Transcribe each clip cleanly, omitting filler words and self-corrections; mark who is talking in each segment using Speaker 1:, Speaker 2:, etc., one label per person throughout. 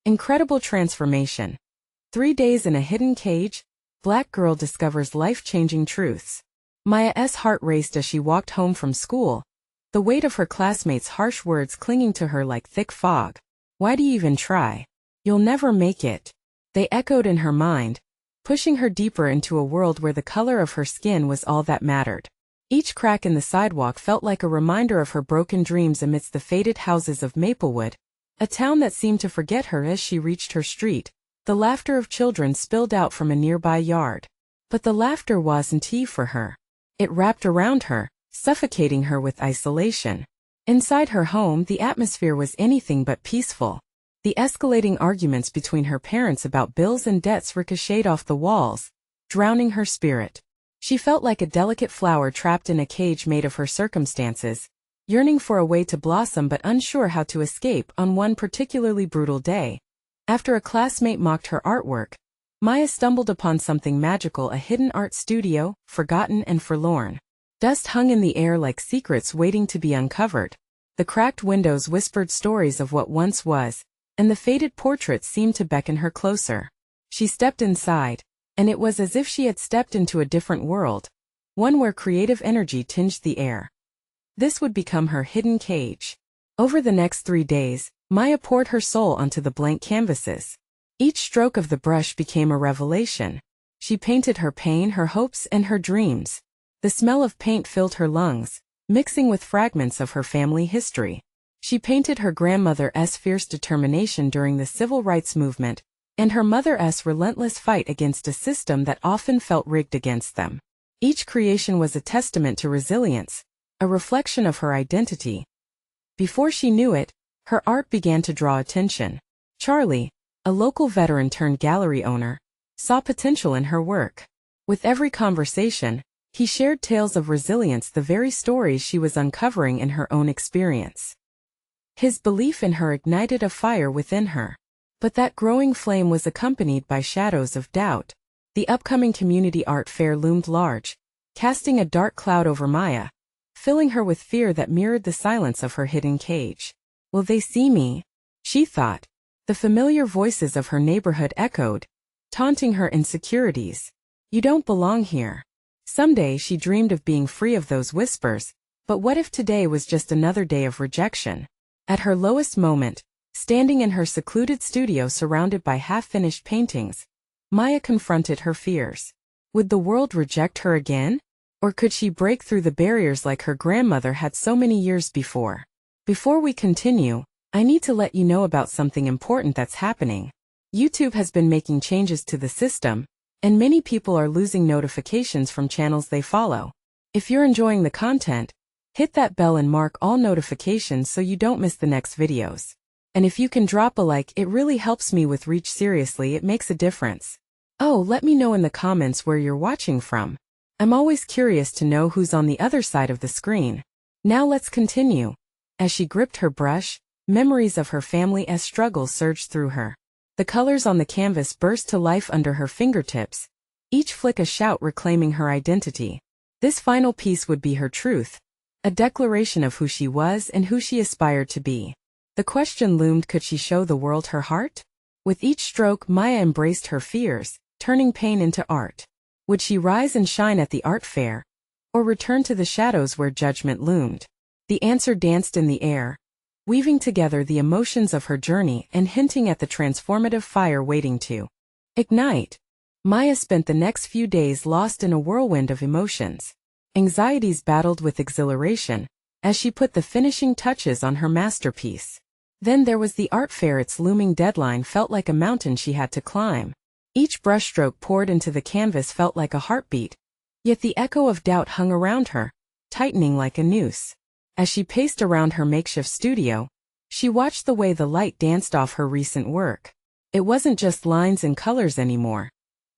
Speaker 1: Incredible transformation. 3 days in a hidden cage, Black girl discovers life-changing truths. Maya's heart raced as she walked home from school, the weight of her classmates' harsh words clinging to her like thick fog. Why do you even try? You'll never make it. They echoed in her mind, pushing her deeper into a world where the color of her skin was all that mattered. Each crack in the sidewalk felt like a reminder of her broken dreams amidst the faded houses of Maplewood, a town that seemed to forget her as she reached her street. The laughter of children spilled out from a nearby yard. But the laughter wasn't tea for her. It wrapped around her, suffocating her with isolation. Inside her home, the atmosphere was anything but peaceful. The escalating arguments between her parents about bills and debts ricocheted off the walls, drowning her spirit. She felt like a delicate flower trapped in a cage made of her circumstances, yearning for a way to blossom but unsure how to escape. On one particularly brutal day, after a classmate mocked her artwork, Maya stumbled upon something magical, a hidden art studio, forgotten and forlorn. Dust hung in the air like secrets waiting to be uncovered. The cracked windows whispered stories of what once was, and the faded portraits seemed to beckon her closer. She stepped inside, and it was as if she had stepped into a different world, one where creative energy tinged the air. This would become her hidden cage. Over the next 3 days, Maya poured her soul onto the blank canvases. Each stroke of the brush became a revelation. She painted her pain, her hopes, and her dreams. The smell of paint filled her lungs, mixing with fragments of her family history. She painted her grandmother's fierce determination during the civil rights movement, and her mother's relentless fight against a system that often felt rigged against them. Each creation was a testament to resilience, a reflection of her identity. Before she knew it, her art began to draw attention. Charlie, a local veteran turned gallery owner, saw potential in her work. With every conversation, he shared tales of resilience, the very stories she was uncovering in her own experience. His belief in her ignited a fire within her. But that growing flame was accompanied by shadows of doubt. The upcoming community art fair loomed large, casting a dark cloud over Maya, filling her with fear that mirrored the silence of her hidden cage. Will they see me? She thought. The familiar voices of her neighborhood echoed, taunting her insecurities. You don't belong here. Someday she dreamed of being free of those whispers, but what if today was just another day of rejection? At her lowest moment, standing in her secluded studio surrounded by half-finished paintings, Maya confronted her fears. Would the world reject her again? Or could she break through the barriers like her grandmother had so many years before? Before we continue, I need to let you know about something important that's happening. YouTube has been making changes to the system, and many people are losing notifications from channels they follow. If you're enjoying the content, hit that bell and mark all notifications so you don't miss the next videos. And if you can drop a like, it really helps me with reach. Seriously, it makes a difference. Oh, let me know in the comments where you're watching from. I'm always curious to know who's on the other side of the screen. Now let's continue. As she gripped her brush, memories of her family's struggles surged through her. The colors on the canvas burst to life under her fingertips, each flick a shout reclaiming her identity. This final piece would be her truth, a declaration of who she was and who she aspired to be. The question loomed, could she show the world her heart? With each stroke, Maya embraced her fears, turning pain into art. Would she rise and shine at the art fair, or return to the shadows where judgment loomed? The answer danced in the air, weaving together the emotions of her journey and hinting at the transformative fire waiting to ignite. Maya spent the next few days lost in a whirlwind of emotions. Anxieties battled with exhilaration as she put the finishing touches on her masterpiece. Then there was the art fair. Its looming deadline felt like a mountain she had to climb. Each brushstroke poured into the canvas felt like a heartbeat, yet the echo of doubt hung around her, tightening like a noose. As she paced around her makeshift studio, she watched the way the light danced off her recent work. It wasn't just lines and colors anymore.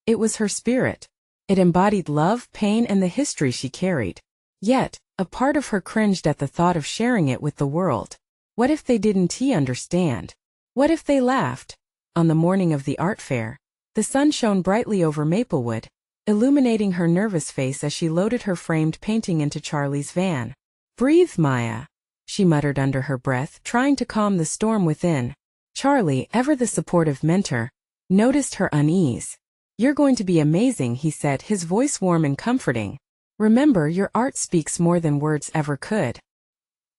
Speaker 1: It was her spirit. It embodied love, pain, and the history she carried. Yet, a part of her cringed at the thought of sharing it with the world. What if they didn't understand? What if they laughed? On the morning of the art fair, the sun shone brightly over Maplewood, illuminating her nervous face as she loaded her framed painting into Charlie's van. Breathe, Maya, she muttered under her breath, trying to calm the storm within. Charlie, ever the supportive mentor, noticed her unease. "You're going to be amazing," he said, his voice warm and comforting. "Remember, your art speaks more than words ever could."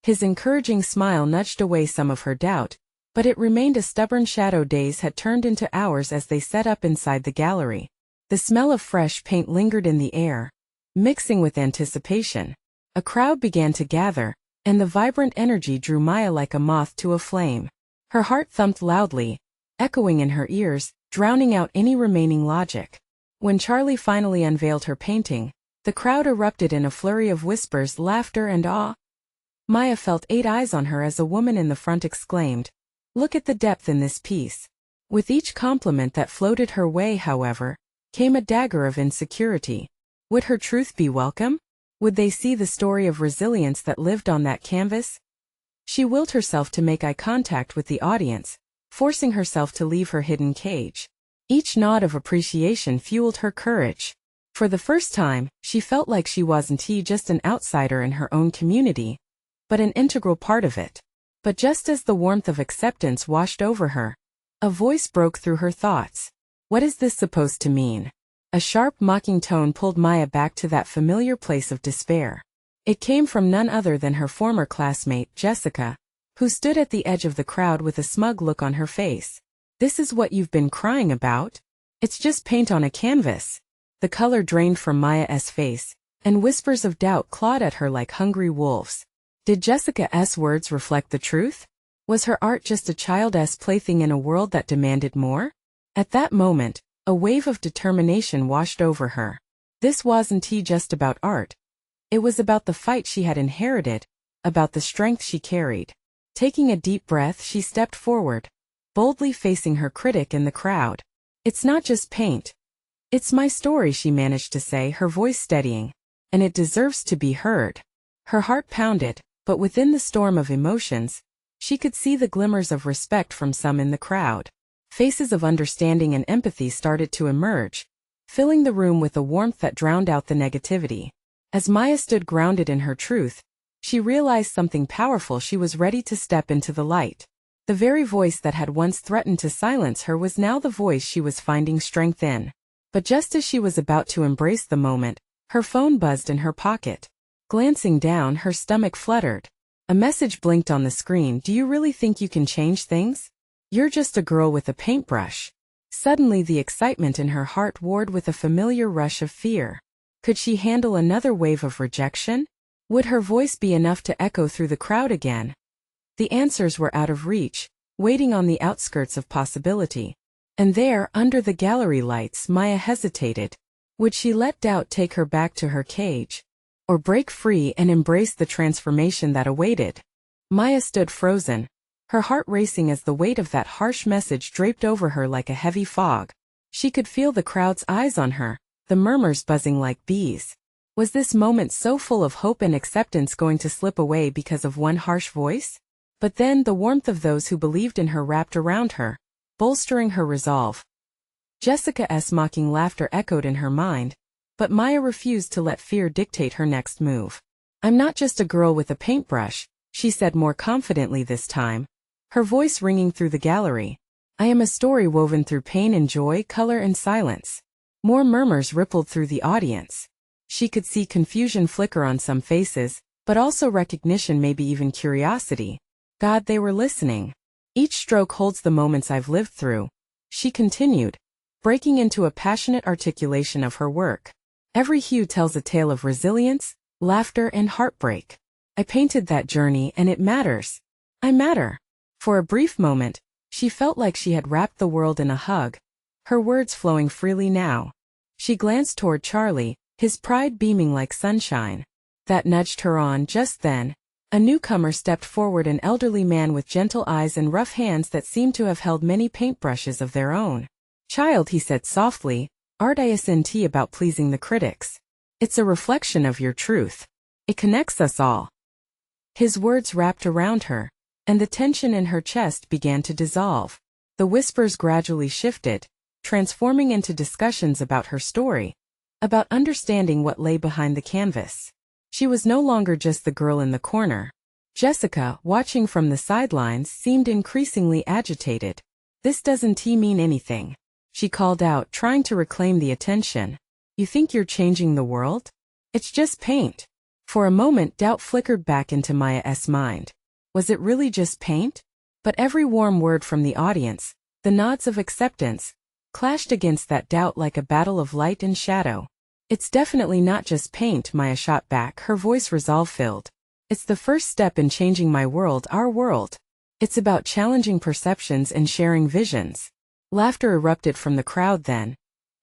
Speaker 1: His encouraging smile nudged away some of her doubt, but it remained a stubborn shadow. Days had turned into hours as they set up inside the gallery. The smell of fresh paint lingered in the air, mixing with anticipation. A crowd began to gather, and the vibrant energy drew Maya like a moth to a flame. Her heart thumped loudly, echoing in her ears, drowning out any remaining logic. When Charlie finally unveiled her painting, the crowd erupted in a flurry of whispers, laughter, and awe. Maya felt 8 eyes on her as a woman in the front exclaimed, "Look at the depth in this piece." With each compliment that floated her way, however, came a dagger of insecurity. Would her truth be welcome? Would they see the story of resilience that lived on that canvas? She willed herself to make eye contact with the audience, forcing herself to leave her hidden cage. Each nod of appreciation fueled her courage. For the first time, she felt like she wasn't just an outsider in her own community, but an integral part of it. But just as the warmth of acceptance washed over her, a voice broke through her thoughts. "What is this supposed to mean?" A sharp, mocking tone pulled Maya back to that familiar place of despair. It came from none other than her former classmate, Jessica, who stood at the edge of the crowd with a smug look on her face. "This is what you've been crying about? It's just paint on a canvas." The color drained from Maya's face, and whispers of doubt clawed at her like hungry wolves. Did Jessica's words reflect the truth? Was her art just a child's plaything in a world that demanded more? At that moment, a wave of determination washed over her. This wasn't just about art. It was about the fight she had inherited, about the strength she carried. Taking a deep breath, she stepped forward, boldly facing her critic in the crowd. "It's not just paint. It's my story," she managed to say, her voice steadying. "And it deserves to be heard." Her heart pounded, but within the storm of emotions, she could see the glimmers of respect from some in the crowd. Faces of understanding and empathy started to emerge, filling the room with a warmth that drowned out the negativity. As Maya stood grounded in her truth, she realized something powerful. She was ready to step into the light. The very voice that had once threatened to silence her was now the voice she was finding strength in. But just as she was about to embrace the moment, her phone buzzed in her pocket. Glancing down, her stomach fluttered. A message blinked on the screen. "Do you really think you can change things? You're just a girl with a paintbrush." Suddenly the excitement in her heart warred with a familiar rush of fear. Could she handle another wave of rejection? Would her voice be enough to echo through the crowd again? The answers were out of reach, waiting on the outskirts of possibility. And there, under the gallery lights, Maya hesitated. Would she let doubt take her back to her cage, or break free and embrace the transformation that awaited? Maya stood frozen, her heart racing as the weight of that harsh message draped over her like a heavy fog. She could feel the crowd's eyes on her, the murmurs buzzing like bees. Was this moment so full of hope and acceptance going to slip away because of one harsh voice? But then the warmth of those who believed in her wrapped around her, bolstering her resolve. Jessica's mocking laughter echoed in her mind, but Maya refused to let fear dictate her next move. "I'm not just a girl with a paintbrush," she said more confidently this time, her voice ringing through the gallery. "I am a story woven through pain and joy, color and silence." More murmurs rippled through the audience. She could see confusion flicker on some faces, but also recognition, maybe even curiosity. God, they were listening. "Each stroke holds the moments I've lived through," she continued, breaking into a passionate articulation of her work. "Every hue tells a tale of resilience, laughter, and heartbreak. I painted that journey, and it matters. I matter." For a brief moment, she felt like she had wrapped the world in a hug, her words flowing freely now. She glanced toward Charlie, his pride beaming like sunshine. That nudged her on. Just then, a newcomer stepped forward, an elderly man with gentle eyes and rough hands that seemed to have held many paintbrushes of their own. "Child," he said softly, "art isn't about pleasing the critics. It's a reflection of your truth. It connects us all." His words wrapped around her, and the tension in her chest began to dissolve. The whispers gradually shifted, transforming into discussions about her story, about understanding what lay behind the canvas. She was no longer just the girl in the corner. Jessica, watching from the sidelines, seemed increasingly agitated. "This doesn't mean anything," she called out, trying to reclaim the attention. "You think you're changing the world? It's just paint." For a moment doubt flickered back into Maya's mind. Was it really just paint? But every warm word from the audience, the nods of acceptance, clashed against that doubt like a battle of light and shadow. "It's definitely not just paint," Maya shot back, her voice resolve-filled. "It's the first step in changing my world, our world. It's about challenging perceptions and sharing visions." Laughter erupted from the crowd then,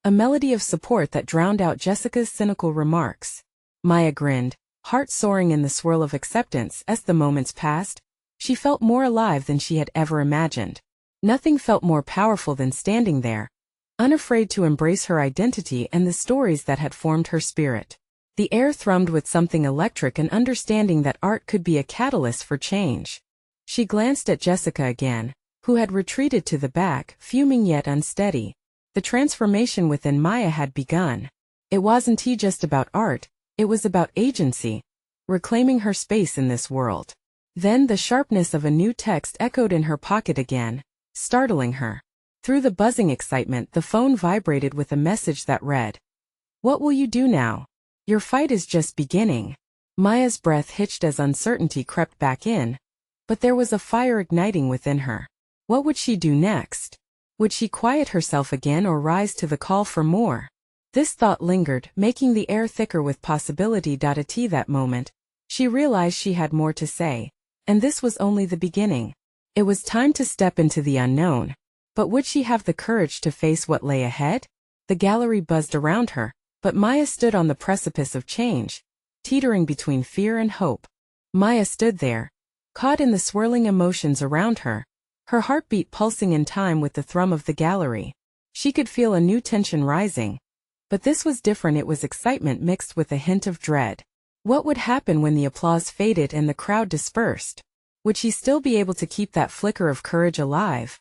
Speaker 1: a melody of support that drowned out Jessica's cynical remarks. Maya grinned, heart soaring in the swirl of acceptance. As the moments passed, she felt more alive than she had ever imagined. Nothing felt more powerful than standing there, unafraid to embrace her identity and the stories that had formed her spirit. The air thrummed with something electric, and understanding that art could be a catalyst for change. She glanced at Jessica again, who had retreated to the back, fuming yet unsteady. The transformation within Maya had begun. It wasn't just about art, it was about agency, reclaiming her space in this world. Then the sharpness of a new text echoed in her pocket again, startling her. Through the buzzing excitement, the phone vibrated with a message that read, "What will you do now? Your fight is just beginning." Maya's breath hitched as uncertainty crept back in, but there was a fire igniting within her. What would she do next? Would she quiet herself again or rise to the call for more? This thought lingered, making the air thicker with possibility. At that moment, she realized she had more to say, and this was only the beginning. It was time to step into the unknown. But would she have the courage to face what lay ahead? The gallery buzzed around her, but Maya stood on the precipice of change, teetering between fear and hope. Maya stood there, caught in the swirling emotions around her, her heartbeat pulsing in time with the thrum of the gallery. She could feel a new tension rising. But this was different. It was excitement mixed with a hint of dread. What would happen when the applause faded and the crowd dispersed? Would she still be able to keep that flicker of courage alive?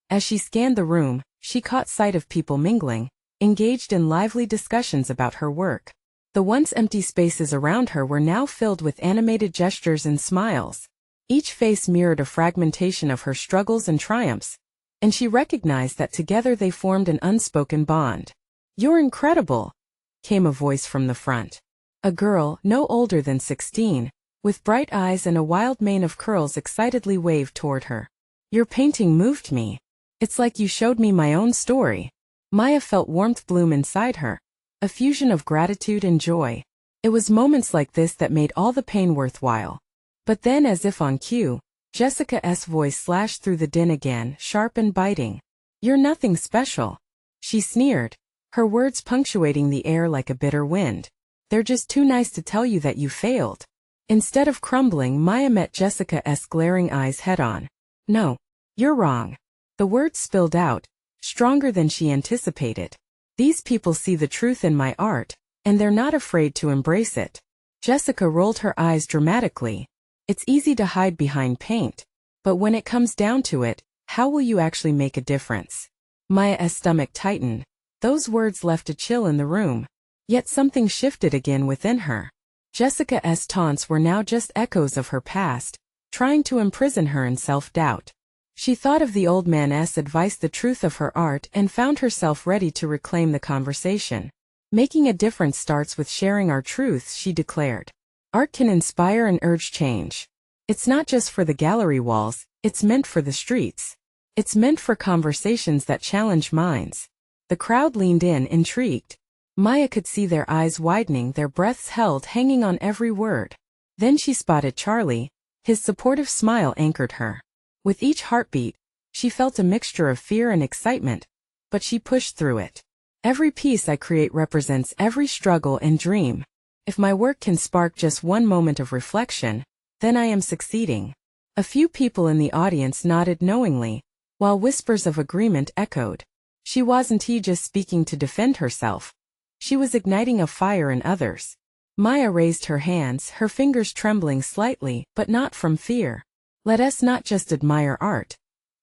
Speaker 1: As she scanned the room, she caught sight of people mingling, engaged in lively discussions about her work. The once empty spaces around her were now filled with animated gestures and smiles. Each face mirrored a fragmentation of her struggles and triumphs, and she recognized that together they formed an unspoken bond. "You're incredible," came a voice from the front. A girl, no older than 16, with bright eyes and a wild mane of curls, excitedly waved toward her. "Your painting moved me. It's like you showed me my own story." Maya felt warmth bloom inside her, a fusion of gratitude and joy. It was moments like this that made all the pain worthwhile. But then, as if on cue, Jessica's voice slashed through the din again, sharp and biting. "You're nothing special," she sneered, her words punctuating the air like a bitter wind. "They're just too nice to tell you that you failed." Instead of crumbling, Maya met Jessica's glaring eyes head-on. "No, you're wrong." The words spilled out, stronger than she anticipated. "These people see the truth in my art, and they're not afraid to embrace it." Jessica rolled her eyes dramatically. "It's easy to hide behind paint, but when it comes down to it, how will you actually make a difference?" Maya's stomach tightened. Those words left a chill in the room. Yet something shifted again within her. Jessica's taunts were now just echoes of her past, trying to imprison her in self-doubt. She thought of the old man's advice, the truth of her art, and found herself ready to reclaim the conversation. "Making a difference starts with sharing our truths," she declared. "Art can inspire and urge change. It's not just for the gallery walls, it's meant for the streets. It's meant for conversations that challenge minds." The crowd leaned in, intrigued. Maya could see their eyes widening, their breaths held, hanging on every word. Then she spotted Charlie. His supportive smile anchored her. With each heartbeat, she felt a mixture of fear and excitement, but she pushed through it. "Every piece I create represents every struggle and dream. If my work can spark just one moment of reflection, then I am succeeding." A few people in the audience nodded knowingly, while whispers of agreement echoed. She wasn't just speaking to defend herself. She was igniting a fire in others. Maya raised her hands, her fingers trembling slightly, but not from fear. "Let us not just admire art.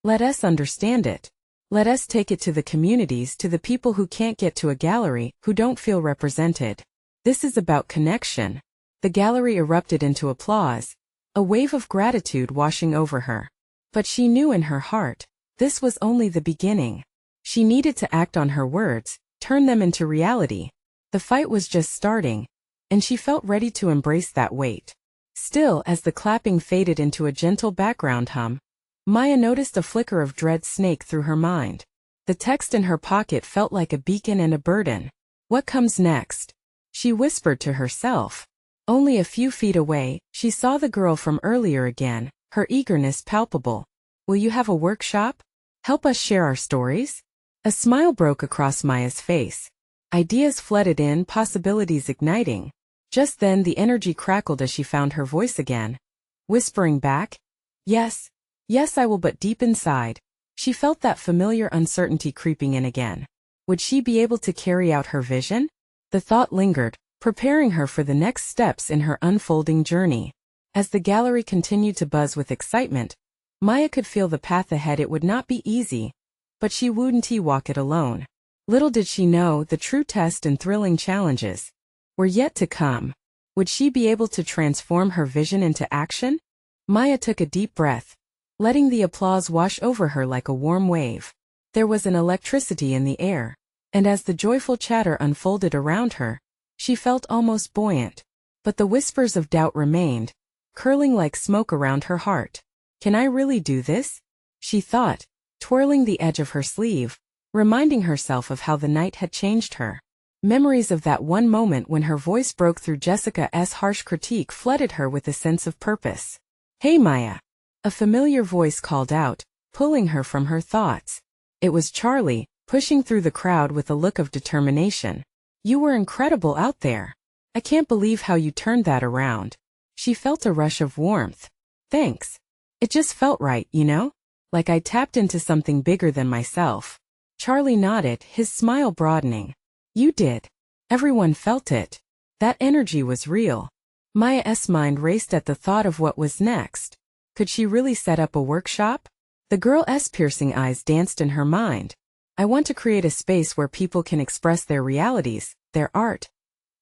Speaker 1: Let us understand it. Let us take it to the communities, to the people who can't get to a gallery, who don't feel represented. This is about connection." The gallery erupted into applause, a wave of gratitude washing over her. But she knew in her heart, this was only the beginning. She needed to act on her words, turn them into reality. The fight was just starting, and she felt ready to embrace that weight. Still, as the clapping faded into a gentle background hum, Maya noticed a flicker of dread snake through her mind. The text in her pocket felt like a beacon and a burden. What comes next? She whispered to herself. Only a few feet away, she saw the girl from earlier again, her eagerness palpable. Will you have a workshop? Help us share our stories? A smile broke across Maya's face. Ideas flooded in, possibilities igniting. Just then the energy crackled as she found her voice again. Whispering back, yes, yes I will, but deep inside, she felt that familiar uncertainty creeping in again. Would she be able to carry out her vision? The thought lingered, preparing her for the next steps in her unfolding journey. As the gallery continued to buzz with excitement, Maya could feel the path ahead. It would not be easy, but she wouldn't walk it alone. Little did she know the true test and thrilling challenges were yet to come. Would she be able to transform her vision into action? Maya took a deep breath, letting the applause wash over her like a warm wave. There was an electricity in the air, and as the joyful chatter unfolded around her, she felt almost buoyant. But the whispers of doubt remained, curling like smoke around her heart. Can I really do this? She thought, twirling the edge of her sleeve, reminding herself of how the night had changed her. Memories of that one moment when her voice broke through Jessica's harsh critique flooded her with a sense of purpose. Hey Maya! A familiar voice called out, pulling her from her thoughts. It was Charlie, pushing through the crowd with a look of determination. You were incredible out there. I can't believe how you turned that around. She felt a rush of warmth. Thanks. It just felt right, you know? Like I tapped into something bigger than myself. Charlie nodded, his smile broadening. You did. Everyone felt it. That energy was real. Maya's mind raced at the thought of what was next. Could she really set up a workshop? The girl's piercing eyes danced in her mind. I want to create a space where people can express their realities, their art.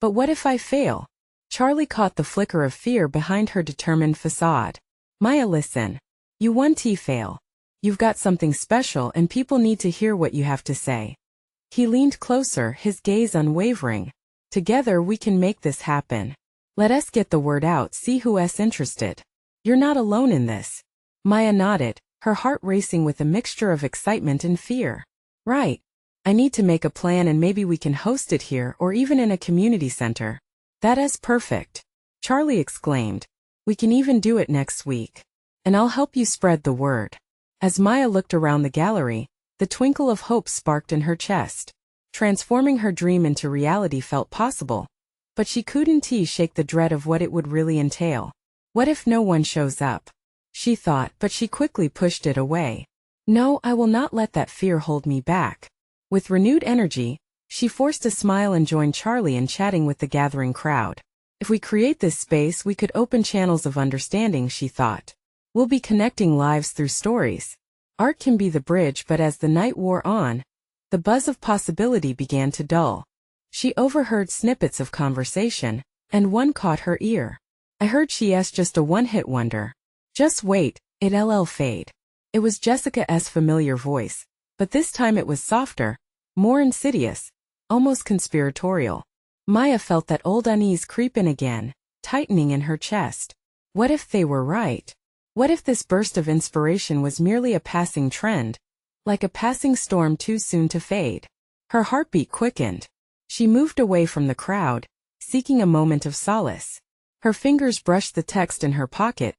Speaker 1: But what if I fail? Charlie caught the flicker of fear behind her determined facade. Maya, listen. You won't fail. You've got something special and people need to hear what you have to say. He leaned closer, his gaze unwavering. Together we can make this happen. Let us get the word out, see who's interested. You're not alone in this. Maya nodded, her heart racing with a mixture of excitement and fear. Right. I need to make a plan and maybe we can host it here or even in a community center. That is perfect. Charlie exclaimed. We can even do it next week. And I'll help you spread the word. As Maya looked around the gallery, the twinkle of hope sparked in her chest. Transforming her dream into reality felt possible. But she couldn't shake the dread of what it would really entail. What if no one shows up? She thought, but she quickly pushed it away. No, I will not let that fear hold me back. With renewed energy, she forced a smile and joined Charlie in chatting with the gathering crowd. If we create this space, we could open channels of understanding, she thought. We'll be connecting lives through stories. Art can be the bridge, but as the night wore on, the buzz of possibility began to dull. She overheard snippets of conversation, and one caught her ear. I heard she's just a one-hit wonder. Just wait, it'll fade. It was Jessica's familiar voice, but this time it was softer, more insidious, almost conspiratorial. Maya felt that old unease creep in again, tightening in her chest. What if they were right? What if this burst of inspiration was merely a passing trend, like a passing storm too soon to fade? Her heartbeat quickened. She moved away from the crowd, seeking a moment of solace. Her fingers brushed the text in her pocket,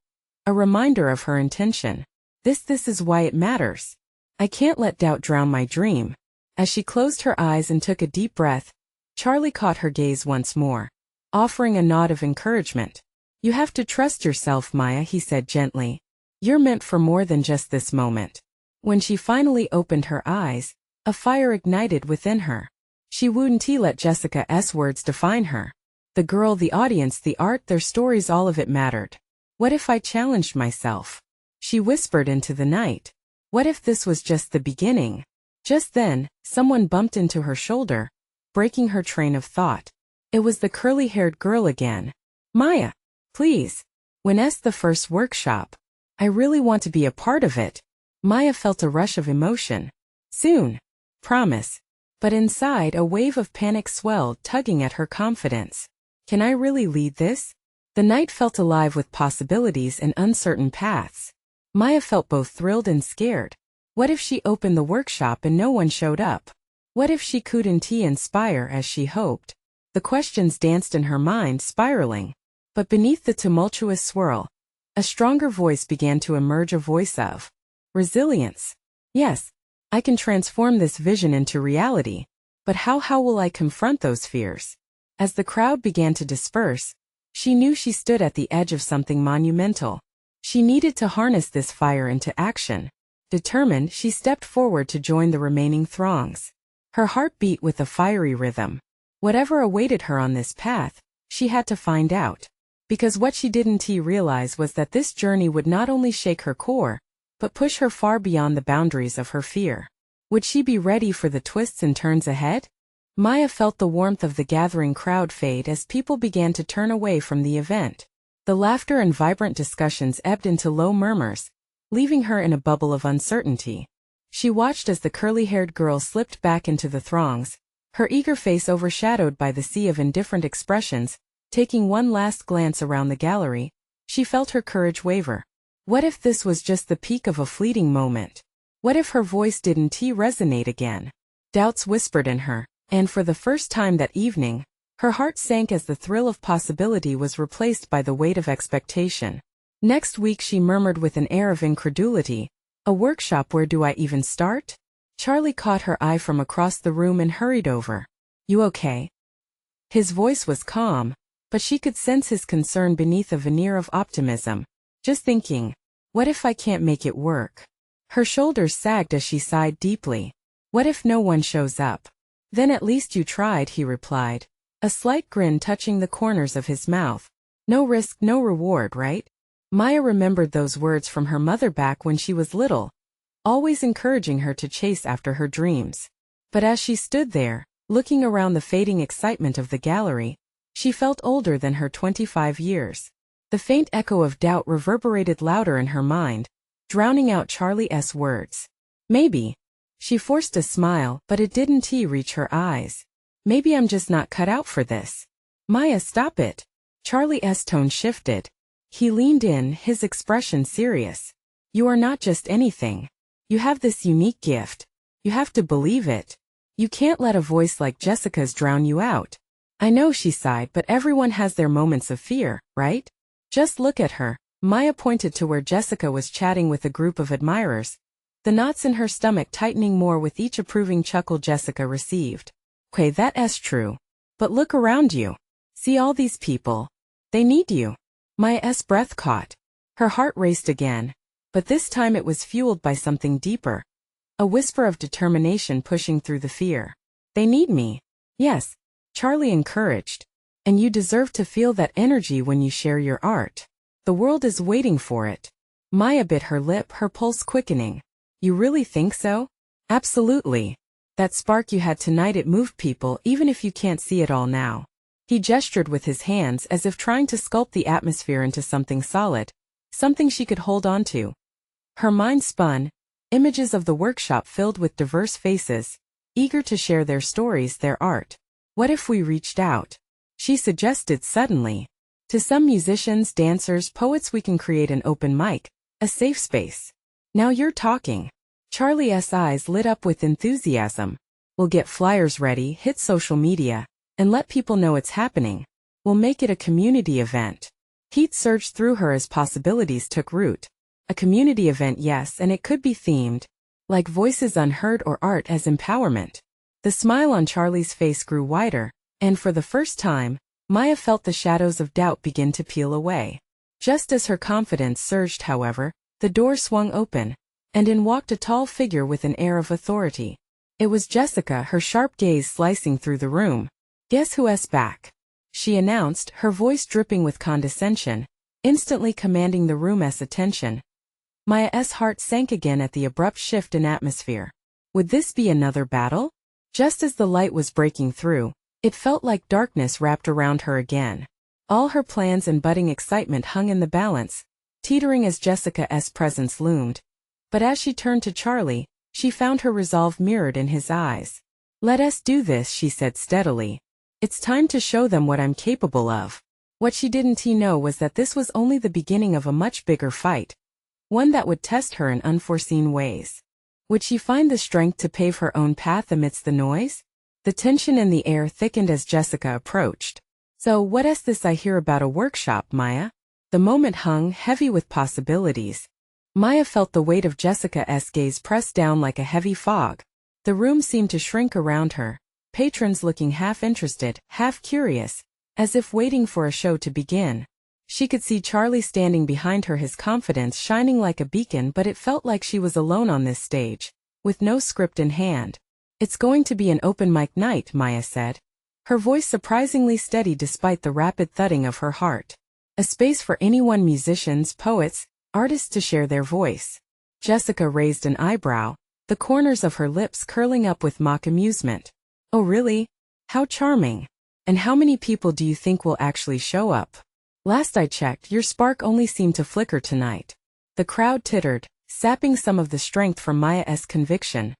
Speaker 1: a reminder of her intention. This is why it matters. I can't let doubt drown my dream. As she closed her eyes and took a deep breath, Charlie caught her gaze once more, offering a nod of encouragement. You have to trust yourself, Maya, he said gently. You're meant for more than just this moment. When she finally opened her eyes, a fire ignited within her. She wouldn't let Jessica's words define her. The girl, the audience, the art, their stories, all of it mattered. What if I challenged myself? She whispered into the night. What if this was just the beginning? Just then, someone bumped into her shoulder, breaking her train of thought. It was the curly-haired girl again. Maya, please. When's the first workshop? I really want to be a part of it. Maya felt a rush of emotion. Soon. Promise. But inside, a wave of panic swelled, tugging at her confidence. Can I really lead this? The night felt alive with possibilities and uncertain paths. Maya felt both thrilled and scared. What if she opened the workshop and no one showed up? What if she couldn't inspire as she hoped? The questions danced in her mind, spiraling. But beneath the tumultuous swirl, a stronger voice began to emerge, a voice of resilience. Yes, I can transform this vision into reality. But how will I confront those fears? As the crowd began to disperse, she knew she stood at the edge of something monumental. She needed to harness this fire into action. Determined, she stepped forward to join the remaining throngs. Her heart beat with a fiery rhythm. Whatever awaited her on this path, she had to find out. Because what she didn't realize was that this journey would not only shake her core, but push her far beyond the boundaries of her fear. Would she be ready for the twists and turns ahead? Maya felt the warmth of the gathering crowd fade as people began to turn away from the event. The laughter and vibrant discussions ebbed into low murmurs, leaving her in a bubble of uncertainty. She watched as the curly-haired girl slipped back into the throngs, her eager face overshadowed by the sea of indifferent expressions. Taking one last glance around the gallery, she felt her courage waver. What if this was just the peak of a fleeting moment? What if her voice didn't resonate again? Doubts whispered in her, and for the first time that evening, her heart sank as the thrill of possibility was replaced by the weight of expectation. Next week, she murmured with an air of incredulity, "A workshop, where do I even start?" Charlie caught her eye from across the room and hurried over. "You okay?" His voice was calm, but she could sense his concern beneath a veneer of optimism. "Just thinking, what if I can't make it work?" Her shoulders sagged as she sighed deeply. "What if no one shows up?" "Then at least you tried," he replied, a slight grin touching the corners of his mouth. "No risk, no reward, right?" Maya remembered those words from her mother back when she was little, always encouraging her to chase after her dreams. But as she stood there, looking around the fading excitement of the gallery, she felt older than her 25 years. The faint echo of doubt reverberated louder in her mind, drowning out Charlie's words. "Maybe." She forced a smile, but it didn't reach her eyes. "Maybe I'm just not cut out for this." "Maya, stop it." Charlie's tone shifted. He leaned in, his expression serious. "You are not just anything. You have this unique gift. You have to believe it. You can't let a voice like Jessica's drown you out." "I know," she sighed, "but everyone has their moments of fear, right? Just look at her." Maya pointed to where Jessica was chatting with a group of admirers, the knots in her stomach tightening more with each approving chuckle Jessica received. "Okay, that's true. But look around you. See all these people. They need you." Maya's breath caught. Her heart raced again, but this time it was fueled by something deeper. A whisper of determination pushing through the fear. "They need me." "Yes," Charlie encouraged. "And you deserve to feel that energy when you share your art. The world is waiting for it." Maya bit her lip, her pulse quickening. "You really think so?" "Absolutely. That spark you had tonight, it moved people even if you can't see it all now." He gestured with his hands as if trying to sculpt the atmosphere into something solid, something she could hold on to. Her mind spun, images of the workshop filled with diverse faces, eager to share their stories, their art. "What if we reached out?" she suggested suddenly. "To some musicians, dancers, poets, we can create an open mic, a safe space." "Now you're talking." Charlie's eyes lit up with enthusiasm. "We'll get flyers ready, hit social media, and let people know it's happening. We'll make it a community event." Heat surged through her as possibilities took root. A community event, yes, and it could be themed, like Voices Unheard or Art as Empowerment. The smile on Charlie's face grew wider, and for the first time, Maya felt the shadows of doubt begin to peel away. Just as her confidence surged, however, the door swung open, and in walked a tall figure with an air of authority. It was Jessica, her sharp gaze slicing through the room. "Guess who's back?" she announced, her voice dripping with condescension, instantly commanding the room's attention. Maya's heart sank again at the abrupt shift in atmosphere. Would this be another battle? Just as the light was breaking through, it felt like darkness wrapped around her again. All her plans and budding excitement hung in the balance, teetering as Jessica's presence loomed. But as she turned to Charlie, she found her resolve mirrored in his eyes. "Let us do this," she said steadily. "It's time to show them what I'm capable of." What she didn't know was that this was only the beginning of a much bigger fight, one that would test her in unforeseen ways. Would she find the strength to pave her own path amidst the noise? The tension in the air thickened as Jessica approached. "So what's this I hear about a workshop, Maya?" The moment hung heavy with possibilities. Maya felt the weight of Jessica's gaze press down like a heavy fog. The room seemed to shrink around her, patrons looking half interested, half curious, as if waiting for a show to begin. She could see Charlie standing behind her, his confidence shining like a beacon, but it felt like she was alone on this stage, with no script in hand. "It's going to be an open mic night," Maya said, her voice surprisingly steady despite the rapid thudding of her heart. "A space for anyone, musicians, poets, artists, to share their voice." Jessica raised an eyebrow, the corners of her lips curling up with mock amusement. "Oh really? How charming. And how many people do you think will actually show up? Last I checked, your spark only seemed to flicker tonight." The crowd tittered, sapping some of the strength from Maya's conviction.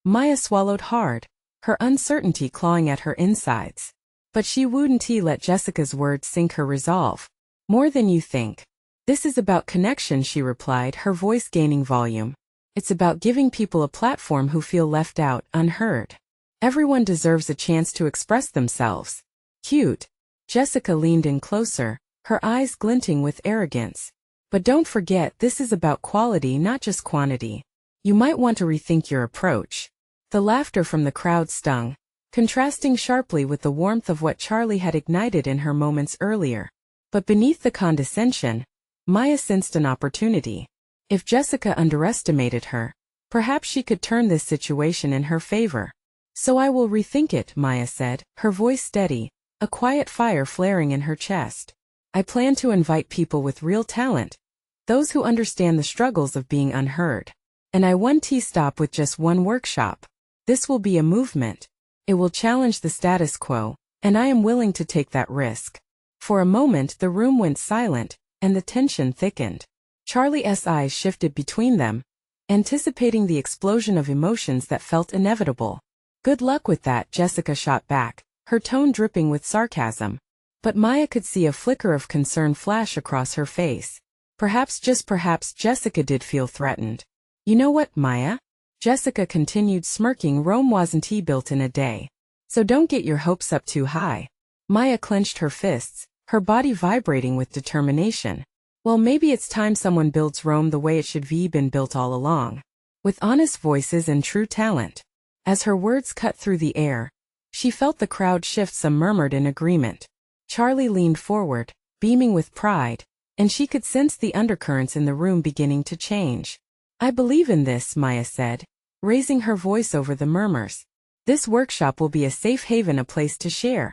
Speaker 1: Maya swallowed hard, her uncertainty clawing at her insides. But she wouldn't let Jessica's words sink her resolve. "More than you think. This is about connection," she replied, her voice gaining volume. "It's about giving people a platform who feel left out, unheard. Everyone deserves a chance to express themselves." "Cute." Jessica leaned in closer, her eyes glinting with arrogance. "But don't forget, this is about quality, not just quantity. You might want to rethink your approach." The laughter from the crowd stung, contrasting sharply with the warmth of what Charlie had ignited in her moments earlier. But beneath the condescension, Maya sensed an opportunity. If Jessica underestimated her, perhaps she could turn this situation in her favor. "So I will rethink it," Maya said, her voice steady, a quiet fire flaring in her chest. "I plan to invite people with real talent, those who understand the struggles of being unheard. And I won't stop with just one workshop. This will be a movement. It will challenge the status quo, and I am willing to take that risk." For a moment the room went silent, and the tension thickened. Charlie's eyes shifted between them, anticipating the explosion of emotions that felt inevitable. "Good luck with that," Jessica shot back, her tone dripping with sarcasm. But Maya could see a flicker of concern flash across her face. Perhaps, just perhaps, Jessica did feel threatened. "You know what, Maya?" Jessica continued, smirking. "Rome wasn't built in a day. So don't get your hopes up too high." Maya clenched her fists, her body vibrating with determination. "Well, maybe it's time someone builds Rome the way it should be been built all along. With honest voices and true talent." As her words cut through the air, she felt the crowd shift. Some murmured in agreement. Charlie leaned forward, beaming with pride, and she could sense the undercurrents in the room beginning to change. "I believe in this," Maya said, raising her voice over the murmurs. "This workshop will be a safe haven, a place to share.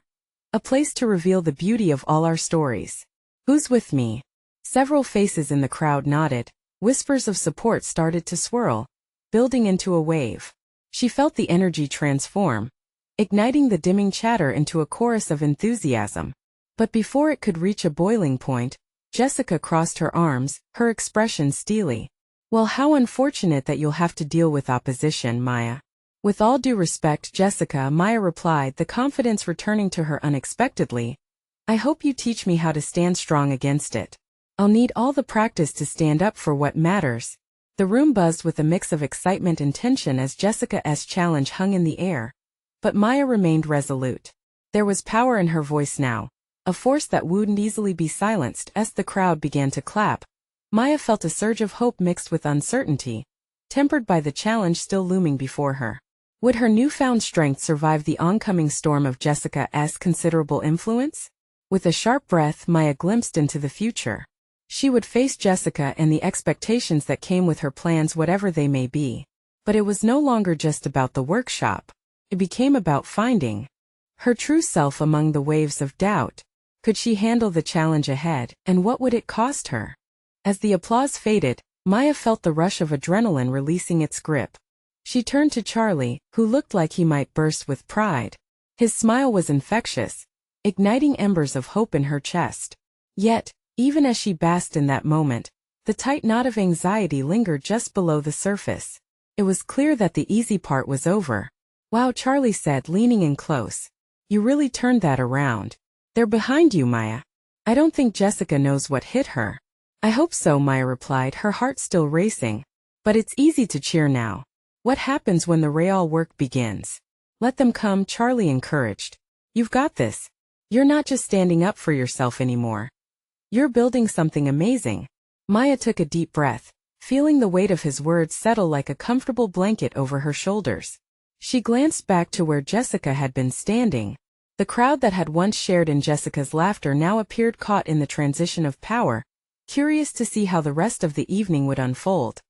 Speaker 1: A place to reveal the beauty of all our stories. Who's with me?" Several faces in the crowd nodded, whispers of support started to swirl, building into a wave. She felt the energy transform, igniting the dimming chatter into a chorus of enthusiasm. But before it could reach a boiling point, Jessica crossed her arms, her expression steely. "Well, how unfortunate that you'll have to deal with opposition, Maya." "With all due respect, Jessica," Maya replied, the confidence returning to her unexpectedly. "I hope you teach me how to stand strong against it. I'll need all the practice to stand up for what matters." The room buzzed with a mix of excitement and tension as Jessica's challenge hung in the air. But Maya remained resolute. There was power in her voice now, a force that wouldn't easily be silenced. As the crowd began to clap, Maya felt a surge of hope mixed with uncertainty, tempered by the challenge still looming before her. Would her newfound strength survive the oncoming storm of Jessica's considerable influence? With a sharp breath, Maya glimpsed into the future. She would face Jessica and the expectations that came with her plans, whatever they may be. But it was no longer just about the workshop. It became about finding her true self among the waves of doubt. Could she handle the challenge ahead, and what would it cost her? As the applause faded, Maya felt the rush of adrenaline releasing its grip. She turned to Charlie, who looked like he might burst with pride. His smile was infectious, igniting embers of hope in her chest. Yet, even as she basked in that moment, the tight knot of anxiety lingered just below the surface. It was clear that the easy part was over. "Wow," Charlie said, leaning in close. "You really turned that around. They're behind you, Maya." "I don't think Jessica knows what hit her." "I hope so," Maya replied, her heart still racing. "But it's easy to cheer now. What happens when the real work begins?" "Let them come," Charlie encouraged. "You've got this. You're not just standing up for yourself anymore. You're building something amazing." Maya took a deep breath, feeling the weight of his words settle like a comfortable blanket over her shoulders. She glanced back to where Jessica had been standing. The crowd that had once shared in Jessica's laughter now appeared caught in the transition of power, curious to see how the rest of the evening would unfold.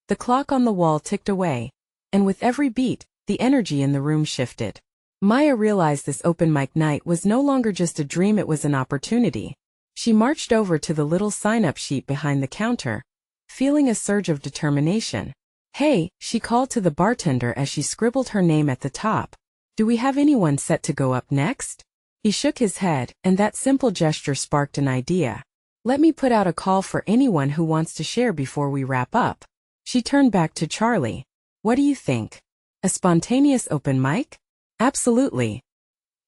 Speaker 1: The clock on the wall ticked away, and with every beat, the energy in the room shifted. Maya realized this open mic night was no longer just a dream, it was an opportunity. She marched over to the little sign-up sheet behind the counter, feeling a surge of determination. "Hey," she called to the bartender as she scribbled her name at the top. "Do we have anyone set to go up next?" He shook his head, and that simple gesture sparked an idea. "Let me put out a call for anyone who wants to share before we wrap up." She turned back to Charlie. "What do you think? A spontaneous open mic?" "Absolutely."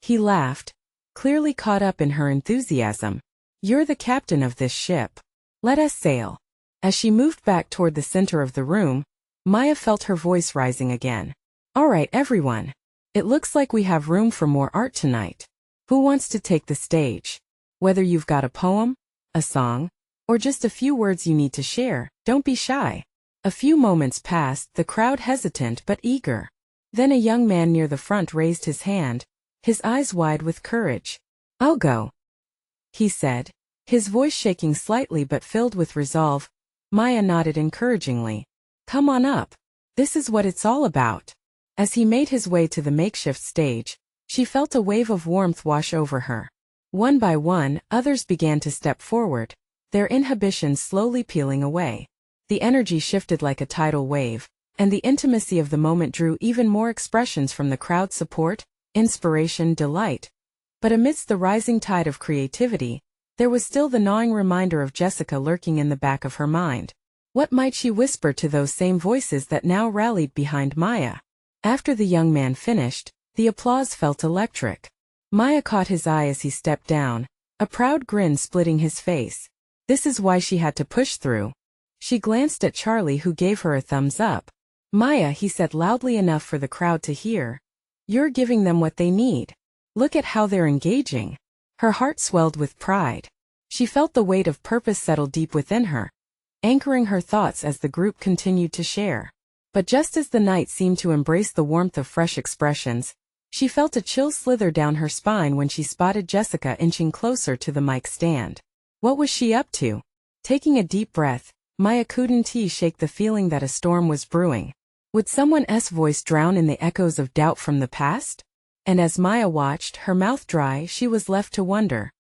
Speaker 1: He laughed, clearly caught up in her enthusiasm. "You're the captain of this ship. Let us sail." As she moved back toward the center of the room, Maya felt her voice rising again. "All right, everyone. It looks like we have room for more art tonight. Who wants to take the stage? Whether you've got a poem, a song, or just a few words you need to share, don't be shy." A few moments passed, the crowd hesitant but eager. Then a young man near the front raised his hand, his eyes wide with courage. "I'll go," he said, his voice shaking slightly but filled with resolve. Maya nodded encouragingly. "Come on up. This is what it's all about." As he made his way to the makeshift stage, she felt a wave of warmth wash over her. One by one, others began to step forward, their inhibitions slowly peeling away. The energy shifted like a tidal wave, and the intimacy of the moment drew even more expressions from the crowd's support, inspiration, delight. But amidst the rising tide of creativity, there was still the gnawing reminder of Jessica lurking in the back of her mind. What might she whisper to those same voices that now rallied behind Maya? After the young man finished, the applause felt electric. Maya caught his eye as he stepped down, a proud grin splitting his face. This is why she had to push through. She glanced at Charlie, who gave her a thumbs up. "Maya," he said loudly enough for the crowd to hear, "you're giving them what they need. Look at how they're engaging." Her heart swelled with pride. She felt the weight of purpose settle deep within her, anchoring her thoughts as the group continued to share. But just as the night seemed to embrace the warmth of fresh expressions, she felt a chill slither down her spine when she spotted Jessica inching closer to the mic stand. What was she up to? Taking a deep breath, Maya couldn't shake the feeling that a storm was brewing. Would someone's voice drown in the echoes of doubt from the past? And as Maya watched, her mouth dry, she was left to wonder.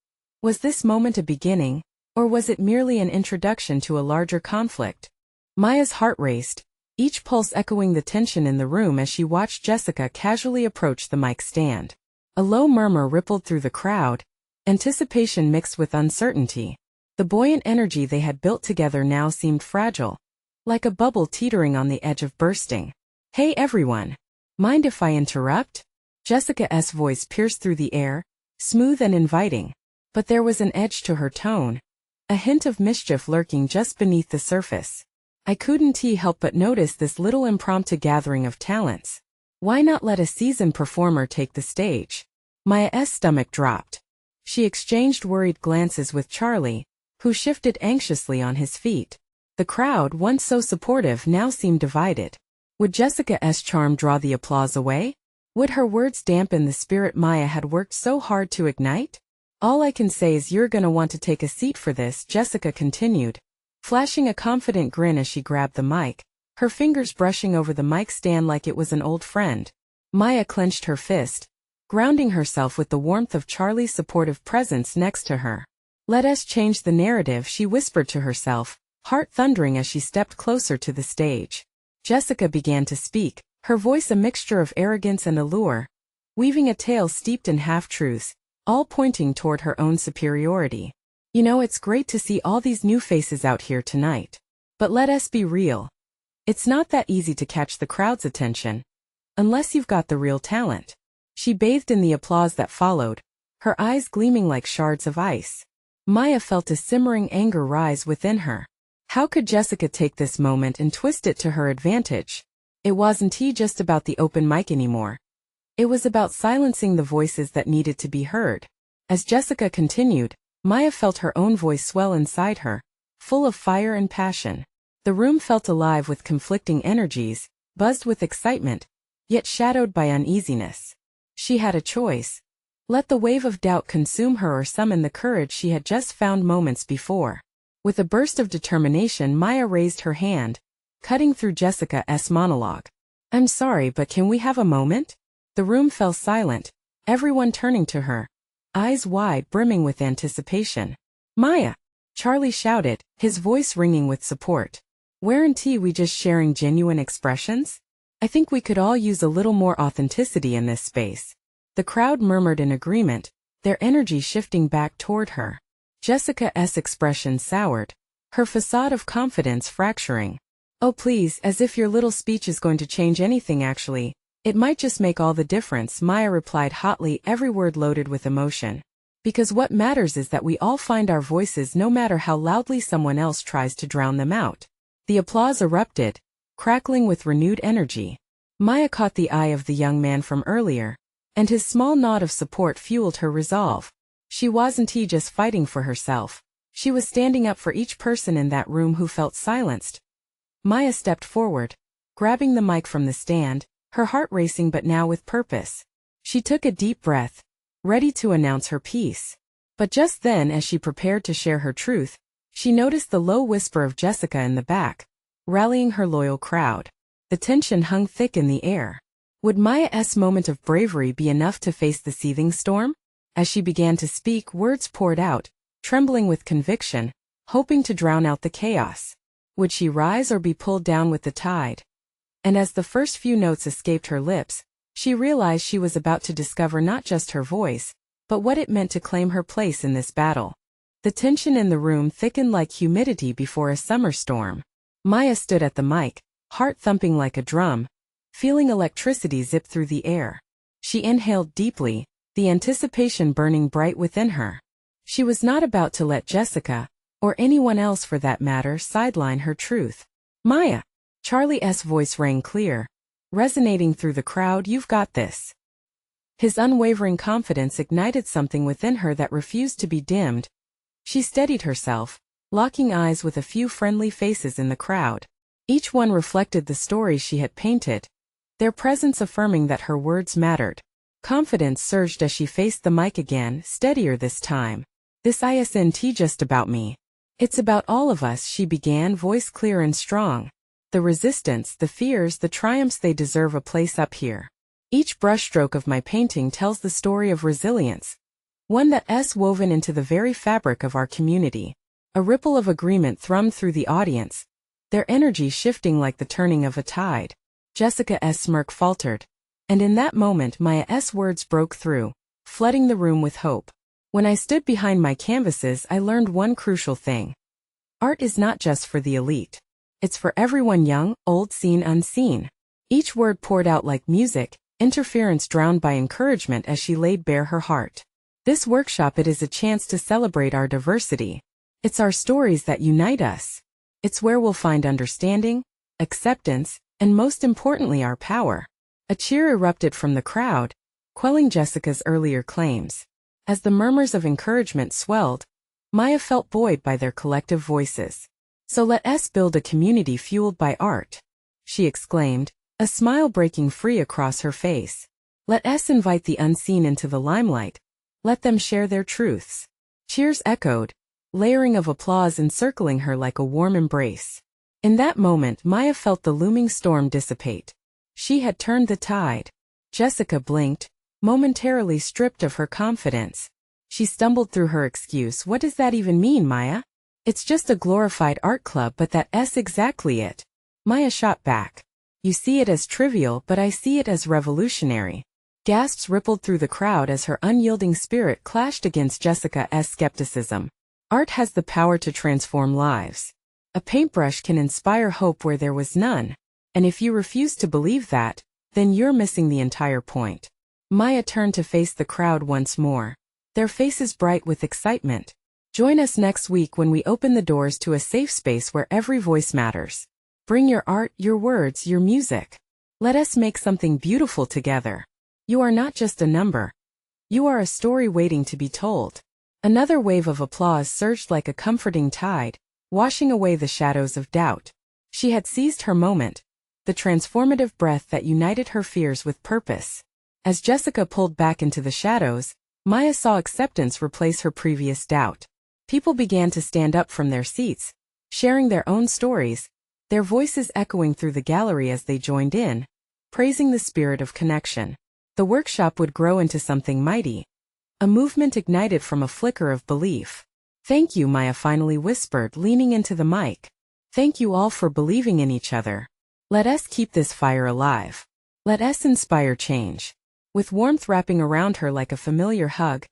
Speaker 1: Was this moment a beginning, or was it merely an introduction to a larger conflict? Maya's heart raced, each pulse echoing the tension in the room as she watched Jessica casually approach the mic stand. A low murmur rippled through the crowd, anticipation mixed with uncertainty. The buoyant energy they had built together now seemed fragile, like a bubble teetering on the edge of bursting. "Hey everyone! Mind if I interrupt?" Jessica's voice pierced through the air, smooth and inviting. But there was an edge to her tone, a hint of mischief lurking just beneath the surface. "I couldn't help but notice this little impromptu gathering of talents. Why not let a seasoned performer take the stage?" Maya's stomach dropped. She exchanged worried glances with Charlie, who shifted anxiously on his feet. The crowd, once so supportive, now seemed divided. Would Jessica's charm draw the applause away? Would her words dampen the spirit Maya had worked so hard to ignite? "All I can say is you're gonna want to take a seat for this," Jessica continued, flashing a confident grin as she grabbed the mic, her fingers brushing over the mic stand like it was an old friend. Maya clenched her fist, grounding herself with the warmth of Charlie's supportive presence next to her. "Let us change the narrative," she whispered to herself, heart thundering as she stepped closer to the stage. Jessica began to speak, her voice a mixture of arrogance and allure, weaving a tale steeped in half-truths, all pointing toward her own superiority. You know, it's great to see all these new faces out here tonight. But let us be real. It's not that easy to catch the crowd's attention, unless you've got the real talent. She bathed in the applause that followed, her eyes gleaming like shards of ice. Maya felt a simmering anger rise within her. How could Jessica take this moment and twist it to her advantage? It wasn't just about the open mic anymore. It was about silencing the voices that needed to be heard. As Jessica continued, Maya felt her own voice swell inside her, full of fire and passion. The room felt alive with conflicting energies, buzzed with excitement, yet shadowed by uneasiness. She had a choice. Let the wave of doubt consume her or summon the courage she had just found moments before. With a burst of determination, Maya raised her hand, cutting through Jessica's monologue. "I'm sorry, but can we have a moment?" The room fell silent, everyone turning to her, eyes wide, brimming with anticipation. "Maya!" Charlie shouted, his voice ringing with support. "Weren't we just sharing genuine expressions? I think we could all use a little more authenticity in this space." The crowd murmured in agreement, their energy shifting back toward her. Jessica's expression soured, her facade of confidence fracturing. "Oh please, as if your little speech is going to change anything actually. It might just make all the difference," Maya replied hotly, every word loaded with emotion. "Because what matters is that we all find our voices no matter how loudly someone else tries to drown them out." The applause erupted, crackling with renewed energy. Maya caught the eye of the young man from earlier, and his small nod of support fueled her resolve. She wasn't just fighting for herself. She was standing up for each person in that room who felt silenced. Maya stepped forward, grabbing the mic from the stand, her heart racing but now with purpose. She took a deep breath, ready to announce her piece. But just then, as she prepared to share her truth, she noticed the low whisper of Jessica in the back, rallying her loyal crowd. The tension hung thick in the air. Would Maya's moment of bravery be enough to face the seething storm? As she began to speak, words poured out, trembling with conviction, hoping to drown out the chaos. Would she rise or be pulled down with the tide? And as the first few notes escaped her lips, she realized she was about to discover not just her voice, but what it meant to claim her place in this battle. The tension in the room thickened like humidity before a summer storm. Maya stood at the mic, heart thumping like a drum, feeling electricity zip through the air. She inhaled deeply, the anticipation burning bright within her. She was not about to let Jessica, or anyone else for that matter, sideline her truth. "Maya!" Charlie's voice rang clear, resonating through the crowd. "You've got this." His unwavering confidence ignited something within her that refused to be dimmed. She steadied herself, locking eyes with a few friendly faces in the crowd. Each one reflected the story she had painted, their presence affirming that her words mattered. Confidence surged as she faced the mic again, steadier this time. "This isn't just about me. It's about all of us," she began, voice clear and strong. "The resistance, the fears, the triumphs, they deserve a place up here. Each brushstroke of my painting tells the story of resilience, one that's woven into the very fabric of our community." A ripple of agreement thrummed through the audience, their energy shifting like the turning of a tide. Jessica's smirk faltered, and in that moment Maya's words broke through, flooding the room with hope. "When I stood behind my canvases, I learned one crucial thing. Art is not just for the elite. It's for everyone, young, old, seen, unseen." Each word poured out like music, interference drowned by encouragement as she laid bare her heart. "This workshop, it is a chance to celebrate our diversity. It's our stories that unite us. It's where we'll find understanding, acceptance, and most importantly our power." A cheer erupted from the crowd, quelling Jessica's earlier claims. As the murmurs of encouragement swelled, Maya felt buoyed by their collective voices. "So let us build a community fueled by art," she exclaimed, a smile breaking free across her face. "Let us invite the unseen into the limelight. Let them share their truths." Cheers echoed, layering of applause encircling her like a warm embrace. In that moment, Maya felt the looming storm dissipate. She had turned the tide. Jessica blinked, momentarily stripped of her confidence. She stumbled through her excuse. "What does that even mean, Maya?" "It's just a glorified art club, but that's exactly it." Maya shot back. "You see it as trivial, but I see it as revolutionary. Gasps rippled through the crowd as her unyielding spirit clashed against Jessica's skepticism. Art has the power to transform lives. A paintbrush can inspire hope where there was none, and if you refuse to believe that, then you're missing the entire point. Maya turned to face the crowd once more, their faces bright with excitement. Join us next week when we open the doors to a safe space where every voice matters. Bring your art, your words, your music. Let us make something beautiful together. You are not just a number. You are a story waiting to be told. Another wave of applause surged like a comforting tide, washing away the shadows of doubt. She had seized her moment, the transformative breath that united her fears with purpose. As Jessica pulled back into the shadows, Maya saw acceptance replace her previous doubt. People began to stand up from their seats, sharing their own stories, their voices echoing through the gallery as they joined in, praising the spirit of connection. The workshop would grow into something mighty, a movement ignited from a flicker of belief. "Thank you," Maya finally whispered, leaning into the mic. "Thank you all for believing in each other. Let us keep this fire alive. Let us inspire change." With warmth wrapping around her like a familiar hug,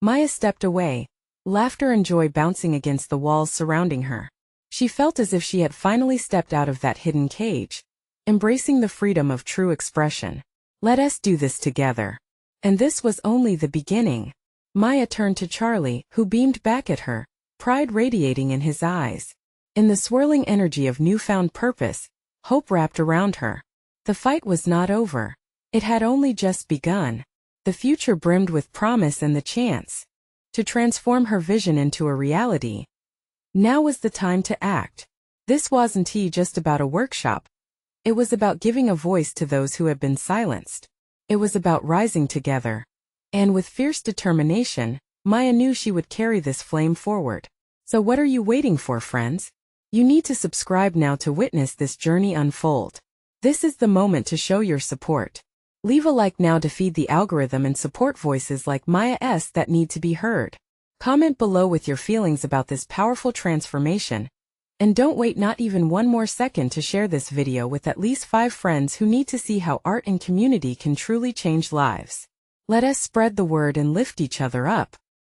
Speaker 1: Maya stepped away, laughter and joy bouncing against the walls surrounding her. She felt as if she had finally stepped out of that hidden cage, embracing the freedom of true expression. "Let us do this together." And this was only the beginning. Maya turned to Charlie, who beamed back at her, pride radiating in his eyes. In the swirling energy of newfound purpose, hope wrapped around her. The fight was not over. It had only just begun. The future brimmed with promise and the chance to transform her vision into a reality. Now was the time to act. This wasn't just about a workshop. It was about giving a voice to those who had been silenced. It was about rising together. And with fierce determination, Maya knew she would carry this flame forward. So what are you waiting for, friends? You need to subscribe now to witness this journey unfold. This is the moment to show your support. Leave a like now to feed the algorithm and support voices like Maya's that need to be heard. Comment below with your feelings about this powerful transformation. And don't wait not even one more second to share this video with at least 5 friends who need to see how art and community can truly change lives. Let us spread the word and lift each other up.